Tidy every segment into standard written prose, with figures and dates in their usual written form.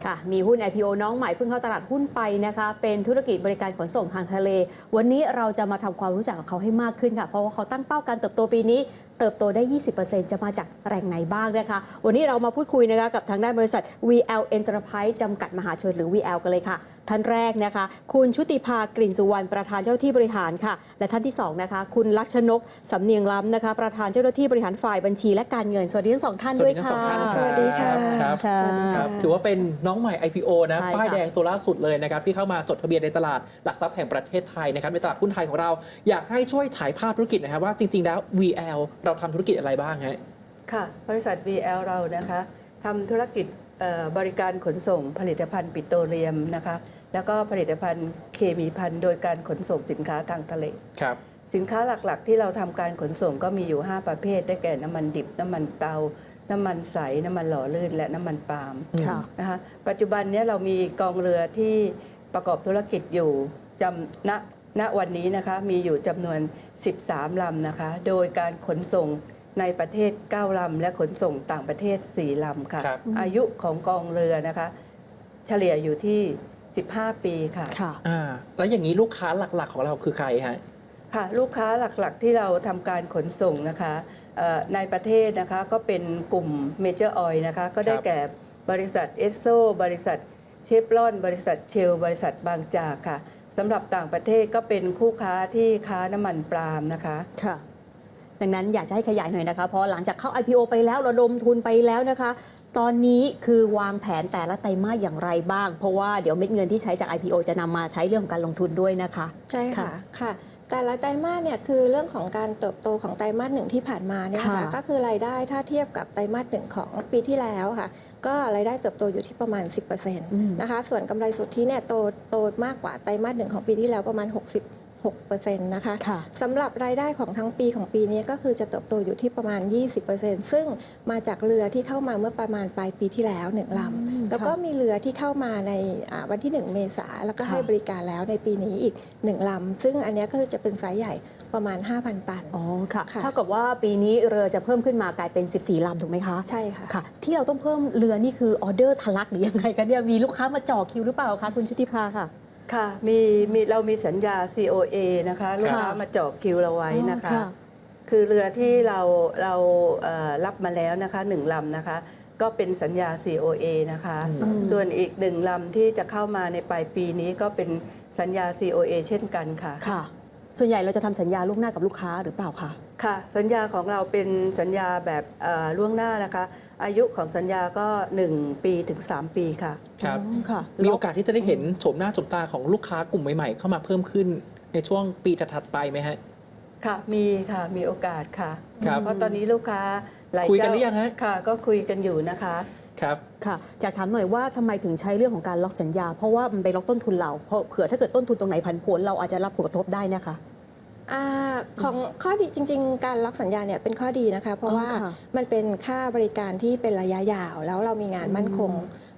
ค่ะมีหุ้น IPO น้องใหม่เพิ่งเข้าตลาดหุ้นไปนะคะเป็นธุรกิจบริการขนส่งทางทะเลวันนี้เราจะมาทำความรู้จักกับเขาให้มากขึ้นค่ะเพราะว่าเขาตั้งเป้าการเติบโตปีนี้เติบโตได้ 20% จะมาจากแหล่งไหนบ้างนะคะวันนี้เรามาพูดคุยนะคะกับทางด้านบริษัท VL Enterprise จำกัดมหาชนหรือ VL กันเลยค่ะท่านแรกนะคะคุณชุติภากลิ่นสุวรรณประธานเจ้าหน้าที่บริหารค่ะและท่านที่2นะคะคุณลักษณกสำเนียงล้ำนะคะประธานเจ้าหน้าที่บริหารฝ่ายบัญชีและการเงินสวัสดีทั้งสองท่านด้วยค่ะสวัสดีค่ะครับถือว่าเป็นน้องใหม่ IPO นะป้ายแดงตัวล่าสุดเลยนะครับที่เข้ามาจดทะเบียนในตลาดหลักทรัพย์แห่งประเทศไทยนะครับในตลาดหุ้นไทยของเราอยากให้ช่วยฉายภาพธุรกิจนะครับว่าจริงๆแล้ว VL เราทำธุรกิจอะไรบ้างฮะค่ะบริษัท VL เรานะคะทำธุรกิจบริการขนส่งผลิตภัณฑ์ปิโตรเลียมนะคะแล้วก็ผลิตภัณฑ์เคมีภัณฑ์โดยการขนส่งสินค้าทางทะเลครับสินค้าหลักๆที่เราทำการขนส่งก็มีอยู่5ประเภทได้แก่น้ำมันดิบน้ำมันเตาน้ำมันใสน้ำมันหล่อลื่นและน้ำมันปาล์มนะคะปัจจุบันนี้เรามีกองเรือที่ประกอบธุรกิจอยู่ณวันนี้นะคะมีอยู่จำนวน13ลำนะคะโดยการขนส่งในประเทศ9ลำและขนส่งต่างประเทศ4ลำค่ะอายุของกองเรือนะคะเฉลี่ยอยู่ที่15 ปีค่ะแล้วอย่างนี้ลูกค้าหลักๆของเราคือใครฮะค่ะลูกค้าหลักๆที่เราทำการขนส่งนะคะในประเทศนะคะก็เป็นกลุ่มเมเจอร์ออยล์นะคะก็ได้แก่บริษัทเอสโซบริษัทเชฟรอนบริษัทเชลบริษัทบางจากค่ะสำหรับต่างประเทศก็เป็นคู่ค้าที่ค้าน้ำมันปาล์มนะคะค่ะดังนั้นอยากจะให้ขยายหน่อยนะคะเพราะหลังจากเข้า IPO ไปแล้วระดมทุนไปแล้วนะคะตอนนี้คือวางแผนแต่ละไตรมาสอย่างไรบ้างเพราะว่าเดี๋ยวเม็ดเงินที่ใช้จาก IPO จะนำมาใช้เรื่องของการลงทุนด้วยนะคะใช่ค่ะค่ะแต่ละไตรมาสเนี่ยคือเรื่องของการเติบโตของไตรมาส 1ที่ผ่านมาเนี่ยค่ะก็คือรายได้ถ้าเทียบกับไตรมาส 1ของปีที่แล้วค่ะก็รายได้เติบโตอยู่ที่ประมาณ 10% นะคะส่วนกำไรสุทธิเนี่ยโตมากกว่าไตรมาส 1ของปีที่แล้วประมาณ6% นะคะสำหรับรายได้ของทั้งปีของปีนี้ก็คือจะเติบโตอยู่ที่ประมาณ 20% ซึ่งมาจากเรือที่เข้ามาเมื่อประมาณปลายปีที่แล้ว1ลำแล้วก็มีเรือที่เข้ามาในวันที่1เมษายนแล้วก็ให้บริการแล้วในปีนี้อีก1ลำซึ่งอันนี้ก็จะเป็นไซส์ใหญ่ประมาณ 5,000 ตันอ๋อค่ะเท่ากับว่าปีนี้เรือจะเพิ่มขึ้นมากลายเป็น14ลำถูกไหมคะใช่ค่ะที่เราต้องเพิ่มเรือนี่คือออเดอร์ทะลักหรือยังไงคะเนี่ยมีลูกค้ามาจ่อคิวหรือเปล่าคะคุณชุติภาค่ะค่ะเรามีสัญญา COA นะคะลูกค้ามาเจาะคิวเราไว้นะคะคือเรือที่เรารับมาแล้วนะคะ1ลำนะคะก็เป็นสัญญา COA นะคะส่วนอีก1ลำที่จะเข้ามาในปลายปีนี้ก็เป็นสัญญา COA เช่นกันค่ะส่วนใหญ่เราจะทำสัญญาล่วงหน้ากับลูกค้าหรือเปล่าคะค่ะสัญญาของเราเป็นสัญญาแบบล่วงหน้านะคะอายุของสัญญาก็1ปีถึง3ปีค่ะครับมีโอกาสที่จะได้เห็นโฉมหน้าโฉมตาของลูกค้ากลุ่มใหม่ๆเข้ามาเพิ่มขึ้นในช่วงปีถัดๆไปไหมฮะค่ะมีค่ะมีโอกาสค่ะเพราะตอนนี้ลูกค้าหลายคุยกันหรือยังฮะค่ะก็คุยกันอยู่นะคะครับค่ะอยากถามหน่อยว่าทำไมถึงใช้เรื่องของการล็อกสัญญาเพราะว่ามันไปล็อกต้นทุนเราเพราะเผื่อถ้าเกิดต้นทุนตรงไหนผันผวนเราอาจจะรับผลกระทบได้นะคะของข้อดีจริงๆการล็อกสัญญาเนี่ยเป็นข้อดีนะคะเพราะว่ามันเป็นค่าบริการที่เป็นระยะยาวแล้วเรามีงานมั่นคง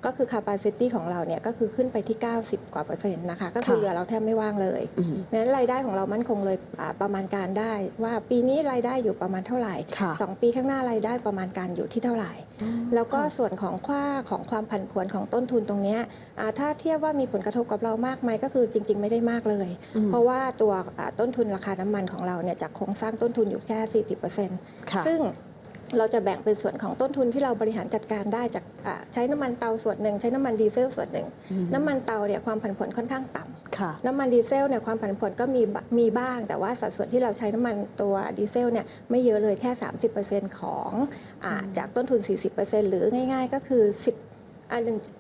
ก็คือ capacity ของเราเนี่ยก็คือขึ้นไปที่90กว่า%นะคะก็คือเรือเราแทบไม่ว่างเลยเพราะฉะนั้นรายได้ของเรามั่นคงเลยประมาณการได้ว่าปีนี้รายได้อยู่ประมาณเท่าไหร่2ปีข้างหน้ารายได้ประมาณการอยู่ที่เท่าไหร่แล้วก็ส่วนของความผันผวนของต้นทุนตรงนี้ถ้าเทียบว่ามีผลกระทบกับเรามากไหมก็คือจริงๆไม่ได้มากเลยเพราะว่าตัวต้นทุนราคาน้ำมันของเราเนี่ยจากโครงสร้างต้นทุนอยู่แค่ 40% ซึ่งเราจะแบ่งเป็นส่วนของต้นทุนที่เราบริหารจัดการได้จากใช้น้ำมันเตาส่วนหนึ่งใช้น้ำมันดีเซลส่วนหนึ่งน้ำมันเตาเนี่ยความผันผวนค่อนข้างต่ำน้ำมันดีเซลเนี่ยความผันผวนก็มีบ้างแต่ว่าสัดส่วนที่เราใช้น้ำมันตัวดีเซลเนี่ยไม่เยอะเลยแค่ 30% ของจากต้นทุน 40% หรือง่ายๆก็คือ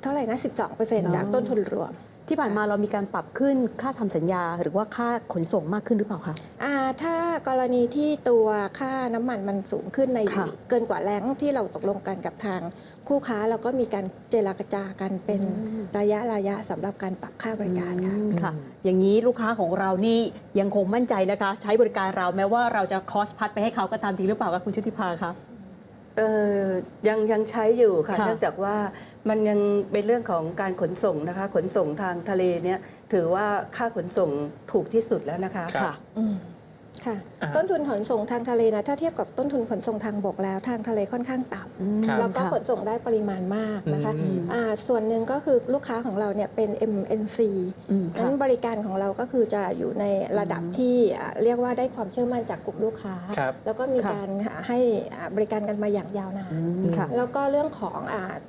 เท่าไหร่นะ 12% จากต้นทุนรวมที่ผ่านมาเรามีการปรับขึ้นค่าทำสัญญาหรือว่าค่าขนส่งมากขึ้นหรือเปล่าคะถ้ากรณีที่ตัวค่าน้ำมันมันสูงขึ้นในเกินกว่าแรงที่เราตกลงกันกับทางคู่ค้าเราก็มีการเจรจากันเป็นระยะสำหรับการปรับค่าบริการค่ะอย่างนี้ลูกค้าของเรานี่ยังคงมั่นใจนะคะใช้บริการเราแม้ว่าเราจะคอสพัดไปให้เขาก็ตามจริงหรือเปล่าคะคุณชุติภาคะยังใช้อยู่ค่ะเนื่องจากว่ามันยังเป็นเรื่องของการขนส่งนะคะขนส่งทางทะเลเนี่ยถือว่าค่าขนส่งถูกที่สุดแล้วนะคะค่ะ ค่ะ อ่า ต้นทุนขนส่งทางทะเลนะถ้าเทียบกับต้นทุนขนส่งทางบกแล้วทางทะเลค่อนข้างต่ ครับ ำแล้วก็ ค่ะ ขนส่งได้ปริมาณมากนะคะ อืม ส่วนหนึ่งก็คือลูกค้าของเราเนี่ยเป็น MNC ค่ะ นั้นบริการของเราก็คือจะอยู่ในระดับที่เรียกว่าได้ความเชื่อมั่นจากกลุ่มลูกค้า ครับ แล้วก็มี ค่ะ การให้บริการกันมาอย่างยาวนาน ค่ะ แล้วก็เรื่องของ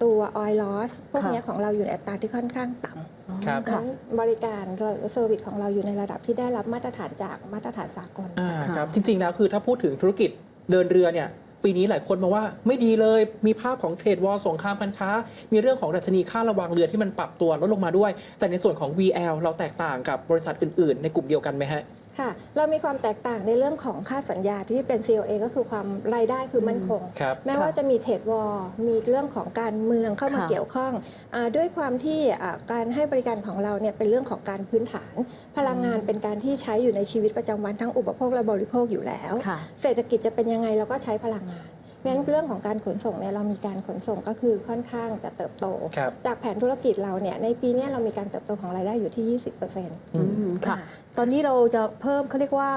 ตัว oil loss พวก ค่ะ เนี้ยของเราอยู่ในอัตราที่ค่อนข้างต่ำ ครับ ค่ะ นั้นบริการเซอร์วิสของเราอยู่ในระดับที่ได้รับมาตรฐานจากมาตรฐานสากล ครับ ค่ะ จริงๆแล้วคือถ้าพูดถึงธุรกิจเดินเรือเนี่ยปีนี้หลายคนมองว่าไม่ดีเลยมีภาพของเทรดวอร์สงครามการค้า มีเรื่องของดัชนีค่าระวางเรือที่มันปรับตัวลดลงมาด้วย แต่ในส่วนของ VL เราแตกต่างกับบริษัทอื่นๆ ในกลุ่มเดียวกันไหมฮะ ค่ะ เรามีความแตกต่างในเรื่องของค่าสัญญาที่เป็น COA ก็คือความรายได้คือมั่นคง ครับ แม้ว่าจะมีเทรดวอร์มีเรื่องของการเมืองเข้ามา ค่ะ เกี่ยวข้องด้วยความที่การให้บริการของเราเนี่ยเป็นเรื่องของการพื้นฐาน พลังงานเป็นการที่ใช้อยู่ในชีวิตประจำวันทั้งอุปโภคและบริโภคอยู่แล้ว ค่ะ เศรษฐกิจจะเป็นยังไงเราก็ใช้พลังงานเพราะฉะนั้นเรื่องของการขนส่งเนี่ยเรามีการขนส่งก็คือค่อนข้างจะเติบโต ครับ จากแผนธุรกิจเราเนี่ยในปีเนี้ยเรามีการเติบโตของรายได้อยู่ที่ 20% ค่ะ ตอนนี้เราจะเพิ่มเขาเรียกว่า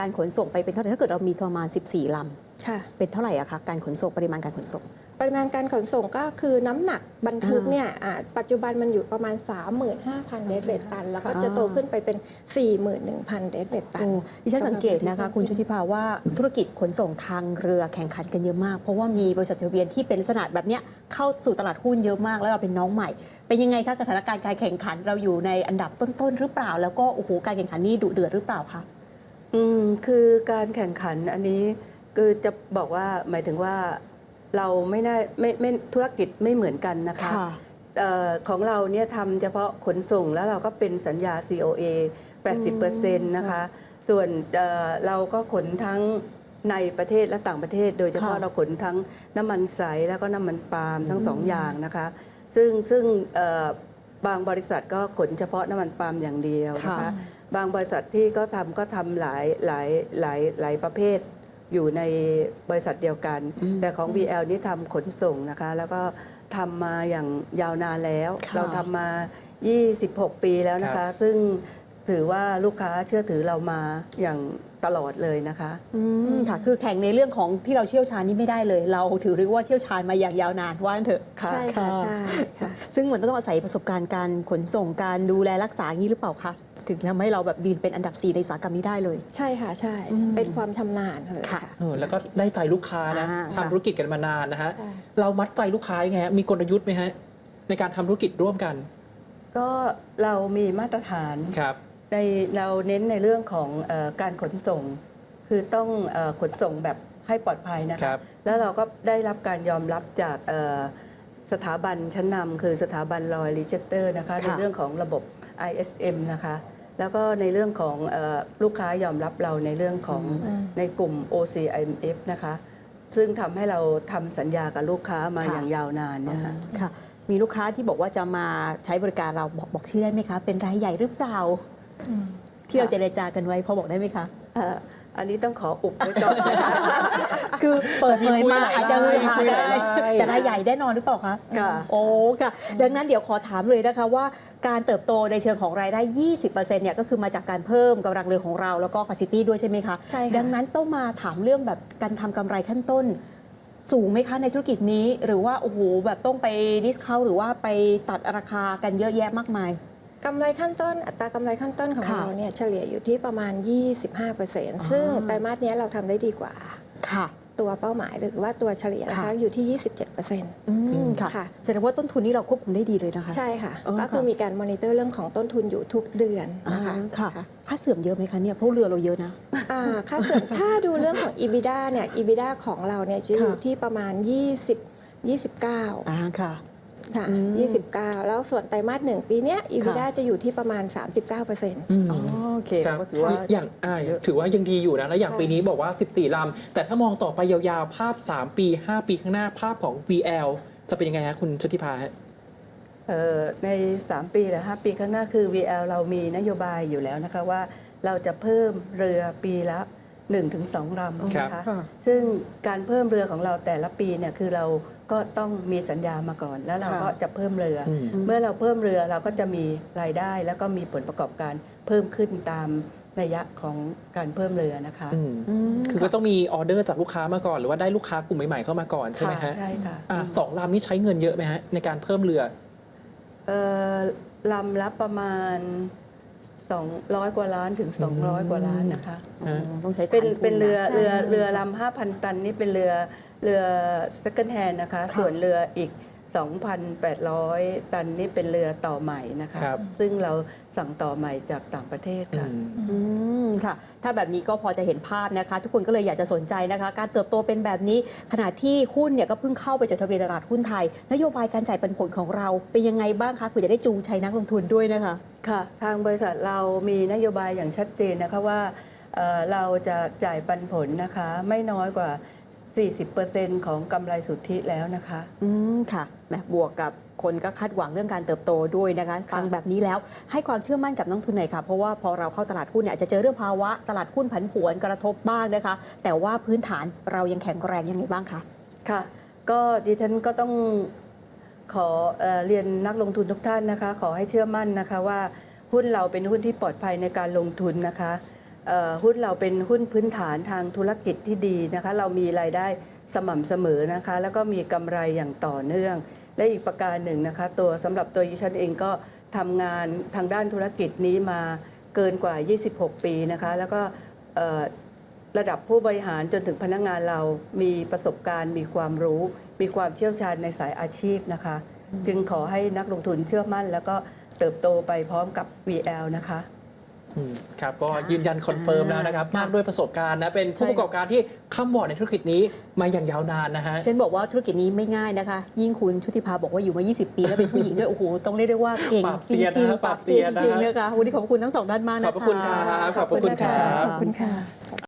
การขนส่งไปเป็นเท่าไหร่ถ้าเกิดเรามีประมาณ 14 ลำ ค่ะ เป็นเท่าไหร่อะคะการขนส่งปริมาณการขนส่ง ปริมาณการขนส่งก็คือน้ำหนักบรรทุกเนี่ยปัจจุบันมันอยู่ประมาณ 35,000 เดซิเบลตัน แล้วก็จะโตขึ้นไปเป็น 41,000 เดซิเบลตัน โอ้ดิฉันสังเกตนะคะคุณชุติภาว่าธุรกิจขนส่งทางเรือแข่งขันกันเยอะมาก เพราะว่ามีบริษัทจดทะเบียนที่เป็นลักษณะแบบเนี้ยเข้าสู่ตลาดหุ้นเยอะมากแล้วเราเป็นน้องใหม่ เป็นยังไงคะกับสถานการณ์การแข่งขันเราอยู่ในอันดับต้นๆหรือเปล่า แล้วก็โอ้โหการแข่งขันนี่ดุเดือดหรือเปล่าคะ คือการแข่งขันอันนี้คือจะบอกว่าหมายถึงว่าเราไม่ธุรกิจไม่เหมือนกันนะคะ ค่ะ ของเราเนี่ยทำเฉพาะขนส่งแล้วเราก็เป็นสัญญา COA 80%นะคะ ส่วนเราก็ขนทั้งในประเทศและต่างประเทศ โดยเฉพาะ ค่ะ เราขนทั้งน้ำมันใสแล้วก็น้ำมันปาล์มทั้งสองอย่างนะคะ ซึ่งบางบริษัทก็ขนเฉพาะน้ำมันปาล์มอย่างเดียวนะคะ บางบริษัทที่ก็ทำหลายประเภทอยู่ในบริษัทเดียวกัน แต่ของ VL นี่ทำขนส่งนะคะ แล้วก็ทำมาอย่างยาวนานแล้ว ค่ะ เราทำมา 26 ปีแล้วนะคะ ซึ่งถือว่าลูกค้าเชื่อถือเรามาอย่างตลอดเลยนะคะ ค่ะ คือแข่งในเรื่องของที่เราเชี่ยวชาญนี่ไม่ได้เลย เราถือเรียกว่าเชี่ยวชาญมาอย่างยาวนานว่างั้นเถอะ ค่ะ ใช่ค่ะ ใช่ค่ะ ซึ่งมันต้องอาศัยประสบการณ์การขนส่งการดูแลรักษาอย่างนี้หรือเปล่าคะถึงทำให้เราแบบบินเป็นอันดับ 4 ในอุตสาหกรรมนี้ได้เลย ใช่ค่ะ ใช่ เป็นความชำนาญเลย ค่ะ ค่ะ แล้วก็ได้ใจลูกค้านะ ค่ะ ทำธุรกิจกันมานานนะฮะ ค่ะ เรามัดใจลูกค้ายังไงฮะมีกลยุทธ์ไหมฮะในการทำธุรกิจร่วมกัน ก็เรามีมาตรฐาน ครับ เราเน้นในเรื่องของการขนส่ง คือต้องขนส่งแบบให้ปลอดภัยนะ ครั คะ บ แล้วเราก็ได้รับการยอมรับจากสถาบันชั้นนำคือสถาบันลอยลิเจเตอร์นะคะในเรื่องของระบบ ISM นะคะ แล้วก็ในเรื่องของลูกค้ายอมรับเราในเรื่องของในกลุ่ม OCIMF นะคะ ซึ่งทำให้เราทำสัญญากับลูกค้ามาอย่างยาวนานนะคะ ค่ะ มีลูกค้าที่บอกว่าจะมาใช้บริการเราบอกชื่อได้ไหมคะ เป็นรายใหญ่หรือเปล่า ที่เราเจรจากันไว้พอบอกได้ไหมคะ อันนี้ต้องขออุบไว้ก่อนนะคะ คือเปิดเผยมาอาจจะเลยหา คุยห ได้ ลายราย แต่รายใหญ่แน่นอนหรือเปล่าคะ ค่ะ โอ้ค่ะ ดังนั้นเดี๋ยวขอถามเลยนะคะว่าการเติบโตในเชิงของรายได้ 20%เนี่ยก็คือมาจากการเพิ่มกำลังเรือของเราแล้วก็ capacity ด้วยใช่ไหมคะ ใช่ค่ะ ดังนั้นต้องมาถามเรื่องแบบการทำกำไรขั้นต้น สูงไหมคะในธุรกิจนี้ หรือว่าโอ้โหแบบต้องไปดิสเคาหรือว่าไปตัดราคากันเยอะแยะมากมาย กำไรขั้นต้น อัตรากำไรขั้นต้นของ ค่ะ เราเนี่ยเฉลี่ยอยู่ที่ประมาณ 25%ซึ่งไตรมาสเนี้ยเราทำได้ดีกว่า ค่ะ ตัวเป้าหมายหรือว่าตัวเฉลี่ยนะคะ ค่ะ อยู่ที่ 27% ค่ะ ค่ะ แสดงว่าต้นทุนนี้เราควบคุมได้ดีเลยนะคะ ใช่ค่ะ อ๋อ ก็คือ ค่ะ มีการมอนิเตอร์เรื่องของต้นทุนอยู่ทุกเดือนนะคะ ค่ะ ค่าเสื่อมเยอะไหมคะเนี่ยเพราะเรือเราเยอะนะ ค่าเสื่อม ถ้าดูเรื่องของ EBITDA เนี่ย EBITDA ของเราเนี่ยจะอยู่ที่ประมาณ 29 ค่ะ ค่ะ อืม 29 แล้วส่วนไตรมาส1ปีเนี้ย EBITDA จะอยู่ที่ประมาณ 39% อ๋อโอเค ครับ ก็ถือว่า อย่างถือว่ายังดีอยู่นะ แล้วอย่าง ค่ะ ปีนี้บอกว่า 14 ลำ แต่ถ้ามองต่อไปยาวๆ ภาพ 3 ปี 5 ปีข้างหน้าภาพของ VL จะเป็นยังไงฮะคุณชุติภาฮะ ใน 3 ปีหรือ5ปีข้างหน้าคือ VL เรามีนโยบายอยู่แล้วนะคะว่าเราจะเพิ่มเรือปีละ 1-2 ลำนะคะ ค่ะ ซึ่งการเพิ่มเรือของเราแต่ละปีเนี่ยคือเราก็ต้องมีสัญญามาก่อน แล้วเราก็จะเพิ่มเรืออ ม เมื่อเราเพิ่มเรือเราก็จะมีรายได้แล้วก็มีผลประกอบการเพิ่มขึ้นตาม นัยยะของการเพิ่มเรือนะคะ คือก็ต้องมีออเดอร์จากลูกค้ามาก่อน หรือว่าได้ลูกค้ากลุ่มใหม่ๆเข้ามาก่อนใช่ไหมฮะ ใช่ค่ะ สองลำนี้ใช้เงินเยอะไหมฮะในการเพิ่มเรือ ลำละประมาณ 200 กว่าล้านถึง 200 กว่าล้านนะคะ ต้องใช้ เป็น ฐานทุ เป็นเรือ นะ เรือลำ 5,000 ตันนี่เป็นเรือ second hand นะคะ ค่ะ ส่วนเรืออีก 2,800 ตันนี่เป็นเรือต่อใหม่นะคะ ครับ ซึ่งเราสั่งต่อใหม่จากต่างประเทศค่ะ ค่ะ ถ้าแบบนี้ก็พอจะเห็นภาพนะคะ ทุกคนก็เลยอยากจะสนใจนะคะ การเติบโตเป็นแบบนี้ขณะที่หุ้นเนี่ยก็เพิ่งเข้าไปจดทะเบียนตลาดหุ้นไทยนโยบายการจ่ายปันผลของเราเป็นยังไงบ้างคะเพื่อจะได้จูงใจนักลงทุนด้วยนะคะ ค่ะ ทางบริษัทเรามีนโยบายอย่างชัดเจนนะคะว่าเราจะจ่ายปันผลนะคะไม่น้อยกว่า 40% ของกำไรสุทธิแล้วนะคะ ค่ะแหมบวกกับคนก็คาดหวังเรื่องการเติบโตด้วยนะคะฟังแบบนี้แล้วให้ความเชื่อมั่นกับนักลงทุนหน่อยค่ะ เพราะว่าพอเราเข้าตลาดหุ้นเนี่ยอาจจะเจอเรื่องภาวะตลาดหุ้นผันผวนกระทบบ้างนะคะ แต่ว่าพื้นฐานเรายังแข็งแรงยังไงบ้างคะ ค่ะ ก็ดิฉันก็ต้องขอเรียนนักลงทุนทุกท่านนะคะ ขอให้เชื่อมั่นนะคะว่าหุ้นเราเป็นหุ้นที่ปลอดภัยในการลงทุนนะคะหุ้นเราเป็นหุ้นพื้นฐานทางธุรกิจที่ดีนะคะ เรามีรายได้สม่ำเสมอนะคะ แล้วก็มีกำไรอย่างต่อเนื่อง และอีกประการหนึ่งนะคะสำหรับตัวดิฉันเองก็ทำงานทางด้านธุรกิจนี้มาเกินกว่า 26 ปีนะคะ แล้วก็ระดับผู้บริหารจนถึงพนักงานเรามีประสบการณ์ มีความรู้ มีความเชี่ยวชาญในสายอาชีพนะคะ จึงขอให้นักลงทุนเชื่อมั่น แล้วก็เติบโตไปพร้อมกับ VL นะคะ ครับก็ยืนยันคอนเฟิร์มแล้วนะครับ มากด้วยประสบการณ์นะ เป็นผู้ประกอบการที่ค้ำวอร์ดในธุรกิจนี้มาอย่างยาวนานนะฮะ เช่นบอกว่าธุรกิจนี้ไม่ง่ายนะคะ ยิ่งคุณชุติภาบอกว่าอยู่มา 20 ปีแล้วเป็นผู้หญิงด้วย โอ้โห ต้องเรียกได้ว่าเก่ง ปราบ จ เซียน ริง นะ ๆปราบเซียน ปราบเซียนนะ จริงๆนะคะวันนี้ขอบคุณทั้งสองท่านมากนะคะ ขอบพระคุณครับขอบพระคุณครับ ขอบคุณค่ะ